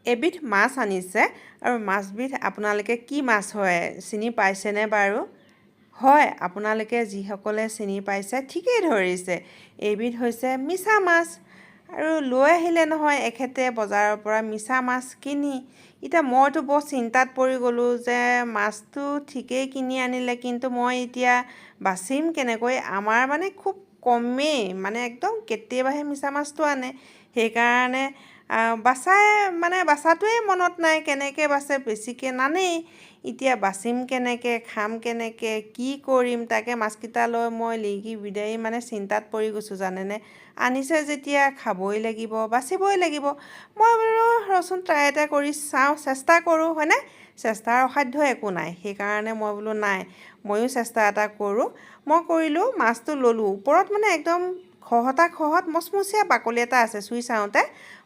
এবিধ মাছ আনিছে আৰু মাছবিধ আপোনালোকে কি মাছ হয় চিনি পাইছেনে বাৰু? হয়, আপোনালোকে যিসকলে চিনি পাইছে ঠিকেই ধৰিছে। এইবিধ হৈছে মিছা মাছ। আৰু লৈ আহিলে নহয় এখেতে বজাৰৰ পৰা মিছা মাছ কিনি। এতিয়া মইতো বৰ চিন্তাত পৰি গ'লোঁ যে মাছটো ঠিকেই কিনি আনিলে, কিন্তু মই এতিয়া বাচিম কেনেকৈ? আমাৰ মানে খুব কমেই, মানে একদম কেতিয়াবাহে মিছা মাছটো আনে। সেইকাৰণে বাচাটোৱেই মনত নাই, কেনেকৈ বাচে, বেছিকৈ নানেই। এতিয়া বাচিম কেনেকৈ, খাম কেনেকৈ, কি কৰিম, তাকে মাছকেইটা লৈ মই লিগি বিদাৰি মানে চিন্তাত পৰি গৈছোঁ জানেনে। আনিছে যেতিয়া খাবই লাগিব, বাচিবই লাগিব। মই বোলো ৰচোন ট্ৰাই এটা কৰি চাওঁ, চেষ্টা কৰোঁ, হয়নে? চেষ্টাৰ অসাধ্য একো নাই। সেইকাৰণে মই বোলো নাই, ময়ো চেষ্টা এটা কৰোঁ। মই কৰিলোঁ, মাছটো ল'লোঁ। ওপৰত মানে একদম খহত মচমচীয়া বাকলি এটা আছে, চুই চাওঁতে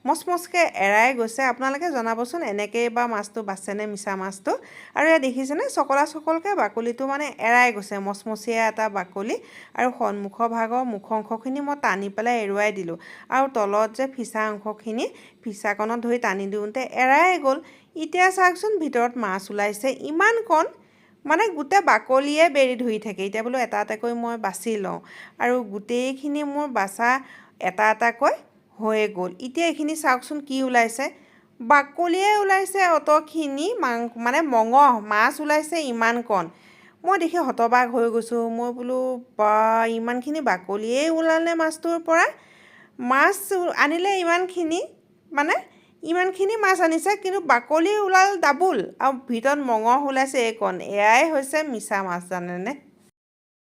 মচমচকৈ এৰাই গৈছে। আপোনালোকে জনাবচোন এনেকৈয়ে বা মাছটো বাচেনে মিছা মাছটো? আৰু এয়া দেখিছেনে চকলকৈ বাকলিটো মানে এৰাই গৈছে, মচমচীয়া এটা বাকলি। আৰু সন্মুখৰ ভাগৰ মুখ অংশখিনি মই টানি পেলাই এৰুৱাই দিলোঁ। আৰু তলত যে ফিচা অংশখিনি, ফিচাকণত ধৰি টানি দিওঁতে এৰাই গ'ল। এতিয়া চাওকচোন ভিতৰত মাছ ওলাইছে ইমান কণ, মানে গোটেই বাকলিয়ে বেৰি ধৰি থাকে। এতিয়া বোলো এটা এটাকৈ মই বাছি লওঁ, আৰু গোটেইখিনি মোৰ বাচা এটা এটাকৈ হৈয়ে গ'ল। এতিয়া এইখিনি চাওকচোন কি ওলাইছে, বাকলিয়ে ওলাইছে অতখিনি, মানে মঙহ মাছ ওলাইছে ইমান কণ। মই দেখি হতবাক হৈ গৈছোঁ। মই বোলো বা ইমানখিনি বাকলিয়েই ওলালে মাছটোৰ পৰা। মাছ আনিলে ইমানখিনি মাছ আনিছে, কিন্তু বাকলি ওলাল ডাবুল, আৰু ভিতৰত মঙহ ওলাইছে এইকণ। এয়াই হৈছে মিছা মাছ জানেনে।